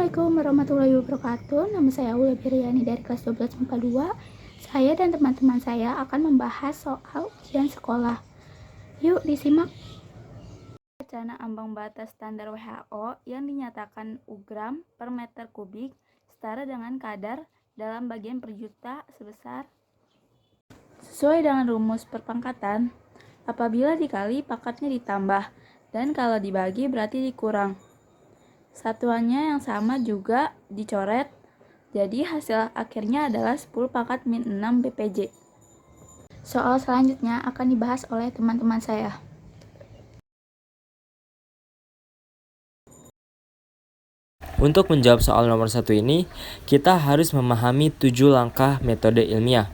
Assalamualaikum warahmatullahi wabarakatuh. Nama saya Aulia Biryani dari kelas 12 MIPA 2. Saya dan teman-teman saya akan membahas soal ujian sekolah. Yuk disimak. Wacana ambang batas standar WHO yang dinyatakan U-gram per meter kubik setara dengan kadar dalam bagian per juta sebesar sesuai dengan rumus perpangkatan. Apabila dikali, pangkatnya ditambah, dan kalau dibagi berarti dikurang. Satuannya yang sama juga dicoret, jadi hasil akhirnya adalah 10 pangkat min 6 BPJ. Soal selanjutnya akan dibahas oleh teman-teman saya. Untuk menjawab soal nomor 1 ini, kita harus memahami 7 langkah metode ilmiah.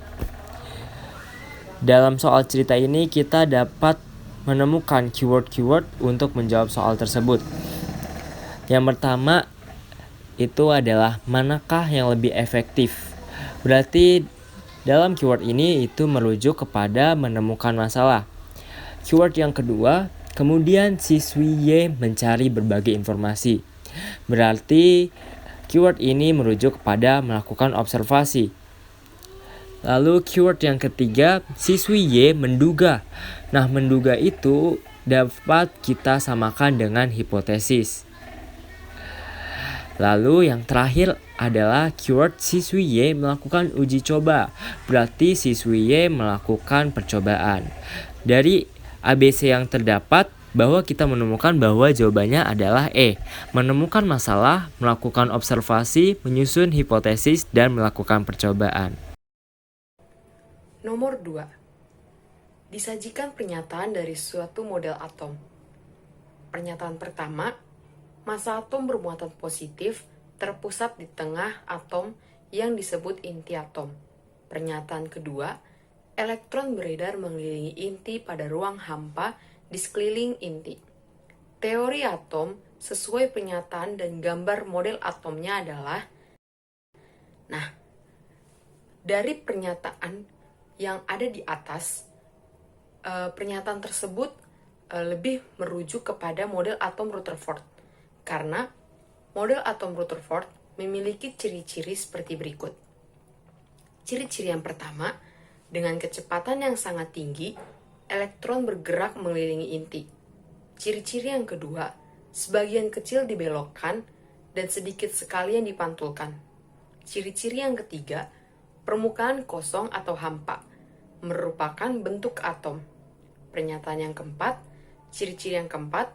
Dalam soal cerita ini, kita dapat menemukan keyword-keyword untuk menjawab soal tersebut. Yang pertama, itu adalah manakah yang lebih efektif. Berarti dalam keyword ini itu merujuk kepada menemukan masalah. Keyword yang kedua, kemudian siswi Y mencari berbagai informasi. Berarti keyword ini merujuk kepada melakukan observasi. Lalu keyword yang ketiga, siswi Y menduga. Nah, menduga itu dapat kita samakan dengan hipotesis. Lalu yang terakhir adalah keyword siswi Y melakukan uji coba. Berarti siswi Y melakukan percobaan. Dari ABC yang terdapat, bahwa kita menemukan bahwa jawabannya adalah E. Menemukan masalah, melakukan observasi, menyusun hipotesis, dan melakukan percobaan. Nomor 2. Disajikan pernyataan dari suatu model atom. Pernyataan pertama, massa atom bermuatan positif terpusat di tengah atom yang disebut inti atom. Pernyataan kedua, elektron beredar mengelilingi inti pada ruang hampa di sekeliling inti. Teori atom sesuai pernyataan dan gambar model atomnya adalah, dari pernyataan yang ada di atas, pernyataan tersebut lebih merujuk kepada model atom Rutherford, karena model atom Rutherford memiliki ciri-ciri seperti berikut. Ciri-ciri yang pertama, dengan kecepatan yang sangat tinggi, elektron bergerak mengelilingi inti. Ciri-ciri yang kedua, sebagian kecil dibelokkan dan sedikit sekali yang dipantulkan. Ciri-ciri yang ketiga, permukaan kosong atau hampa, merupakan bentuk atom. Pernyataan yang keempat, ciri-ciri yang keempat,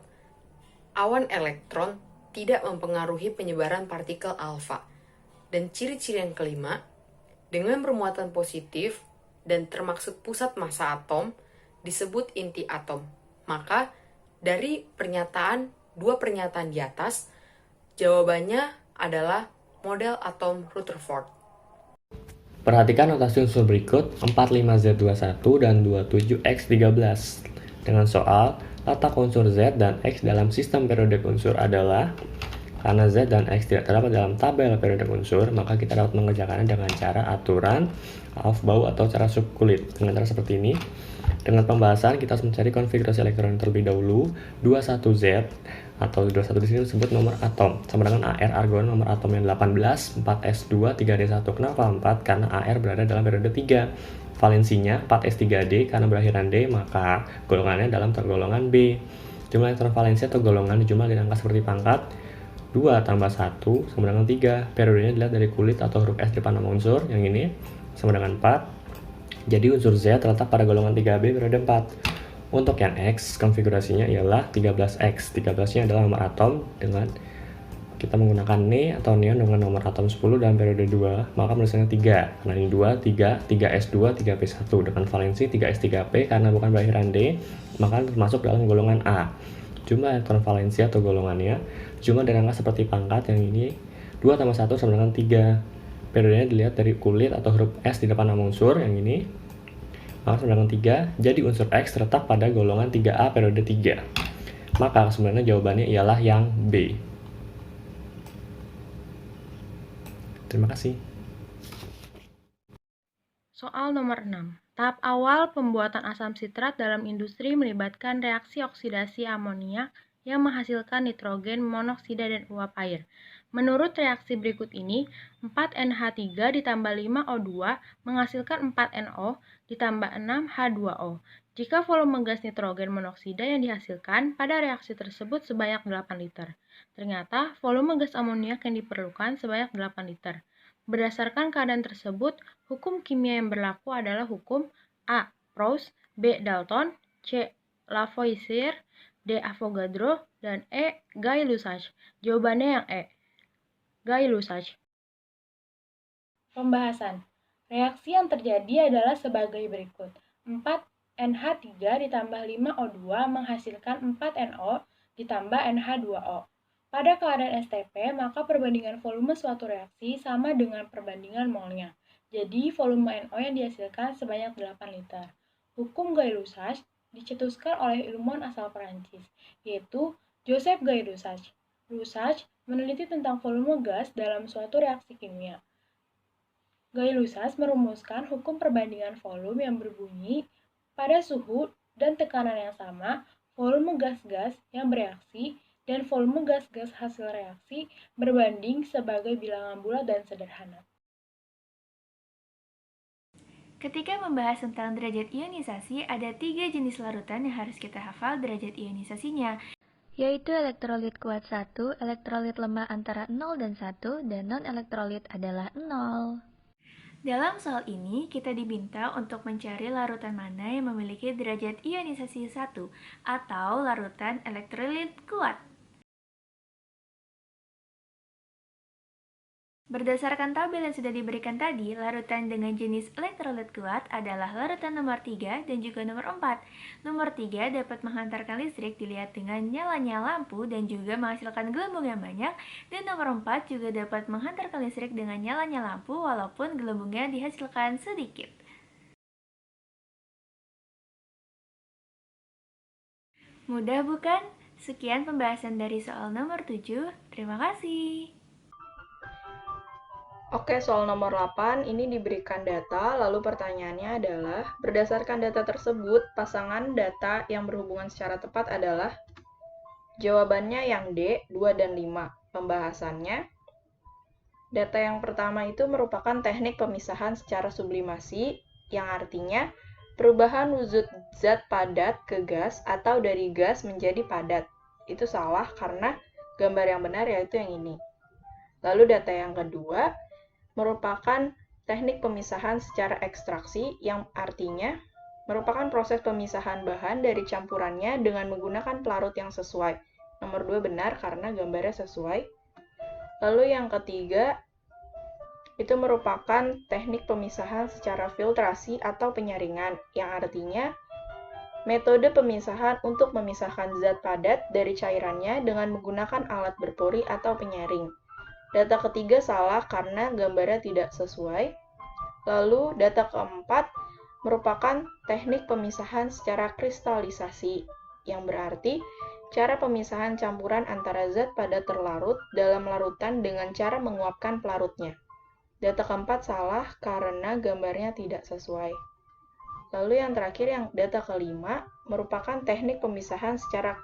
awan elektron tidak mempengaruhi penyebaran partikel alfa. Dan ciri-ciri yang kelima, dengan bermuatan positif dan termaksud pusat massa atom, disebut inti atom. Maka, dari dua pernyataan di atas, jawabannya adalah model atom Rutherford. Perhatikan notasi unsur berikut 45Z21 dan 27X13 dengan soal letak unsur Z dan X dalam sistem periodik unsur adalah, karena Z dan X tidak terdapat dalam tabel periodik unsur, maka kita dapat mengerjakannya dengan cara aturan Aufbau atau cara subkulit. Dengan cara seperti ini, dengan pembahasan kita harus mencari konfigurasi elektron terlebih dahulu. 21Z atau 21 di sini disebut nomor atom, sama dengan AR argon nomor atom yang 18, 4S2, 3D1. Kenapa 4? Karena AR berada dalam periode 3. Valensinya 4S3D karena berakhiran D, maka golongannya dalam tergolongan B. Jumlah elektron valensi atau golongan dijumlah dengan angka seperti pangkat 2 tambah 1 sama dengan 3. Periodenya dilihat dari kulit atau huruf S di depan nama unsur, yang ini sama dengan 4. Jadi unsur Z terletak pada golongan 3B periode 4. Untuk yang X, konfigurasinya ialah 13X. 13-nya adalah nomor atom dengan kita menggunakan Ne atau neon dengan nomor atom 10 dalam periode 2, maka menulisnya 3. Karena ini 2, 3, 3S2, 3P1. Dengan valensi 3S3P karena bukan berakhiran D, maka termasuk dalam golongan A. Jumlah elektron valensi atau golongannya, jumlah dari angka seperti pangkat, yang ini 2 tambah 1 sama dengan 3. Periodenya dilihat dari kulit atau huruf S di depan nama unsur, yang ini maka sama dengan 3, jadi unsur X terletak pada golongan 3A periode 3. Maka sebenarnya jawabannya ialah yang B. Terima kasih. Soal nomor 6. Tahap awal pembuatan asam sitrat dalam industri melibatkan reaksi oksidasi amonia yang menghasilkan nitrogen monoksida dan uap air. Menurut reaksi berikut ini, 4NH3 ditambah 5O2 menghasilkan 4NO ditambah 6H2O. Jika volume gas nitrogen monoksida yang dihasilkan pada reaksi tersebut sebanyak 8 liter. Ternyata volume gas amoniak yang diperlukan sebanyak 8 liter. Berdasarkan keadaan tersebut, hukum kimia yang berlaku adalah hukum A. Proust, B. Dalton, C. Lavoisier, D. Avogadro, dan E. Gay-Lussac. Jawabannya yang E. Gay-Lussac. Pembahasan. Reaksi yang terjadi adalah sebagai berikut. 4NH3 ditambah 5O2 menghasilkan 4NO ditambah NH2O. Pada keadaan STP, maka perbandingan volume suatu reaksi sama dengan perbandingan molnya. Jadi, volume NO yang dihasilkan sebanyak 8 liter. Hukum Gay-Lussac dicetuskan oleh ilmuwan asal Perancis, yaitu Joseph Gay-Lussac. Lussac meneliti tentang volume gas dalam suatu reaksi kimia. Gay-Lussac merumuskan hukum perbandingan volume yang berbunyi, pada suhu dan tekanan yang sama, volume gas-gas yang bereaksi dan volume gas-gas hasil reaksi berbanding sebagai bilangan bulat dan sederhana. Ketika membahas tentang derajat ionisasi, ada 3 jenis larutan yang harus kita hafal derajat ionisasinya, yaitu elektrolit kuat 1, elektrolit lemah antara 0 dan 1, dan non-elektrolit adalah 0. Dalam soal ini, kita diminta untuk mencari larutan mana yang memiliki derajat ionisasi 1, atau larutan elektrolit kuat. Berdasarkan tabel yang sudah diberikan tadi, larutan dengan jenis elektrolit kuat adalah larutan nomor 3 dan juga nomor 4. Nomor 3 dapat menghantarkan listrik dilihat dengan nyalanya lampu dan juga menghasilkan gelembung yang banyak, dan nomor 4 juga dapat menghantarkan listrik dengan nyalanya lampu walaupun gelembungnya dihasilkan sedikit. Mudah bukan? Sekian pembahasan dari soal nomor 7. Terima kasih. Oke, soal nomor 8 ini diberikan data, lalu pertanyaannya adalah, berdasarkan data tersebut, pasangan data yang berhubungan secara tepat adalah? Jawabannya yang D, 2 dan 5. Pembahasannya, data yang pertama itu merupakan teknik pemisahan secara sublimasi, yang artinya perubahan wujud zat padat ke gas atau dari gas menjadi padat. Itu salah karena gambar yang benar yaitu yang ini. Lalu data yang kedua, merupakan teknik pemisahan secara ekstraksi yang artinya merupakan proses pemisahan bahan dari campurannya dengan menggunakan pelarut yang sesuai. Nomor 2 benar karena gambarnya sesuai. Lalu yang ketiga, itu merupakan teknik pemisahan secara filtrasi atau penyaringan yang artinya metode pemisahan untuk memisahkan zat padat dari cairannya dengan menggunakan alat berpori atau penyaring. Data ketiga salah karena gambarnya tidak sesuai. Lalu data keempat merupakan teknik pemisahan secara kristalisasi, yang berarti cara pemisahan campuran antara zat padat terlarut dalam larutan dengan cara menguapkan pelarutnya. Data keempat salah karena gambarnya tidak sesuai. Lalu yang terakhir, yang data kelima, merupakan teknik pemisahan secara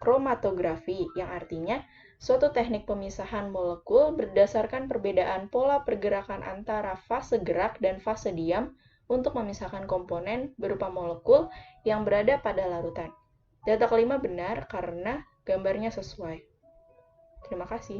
kromatografi, yang artinya suatu teknik pemisahan molekul berdasarkan perbedaan pola pergerakan antara fase gerak dan fase diam untuk memisahkan komponen berupa molekul yang berada pada larutan. Data kelima benar karena gambarnya sesuai. Terima kasih.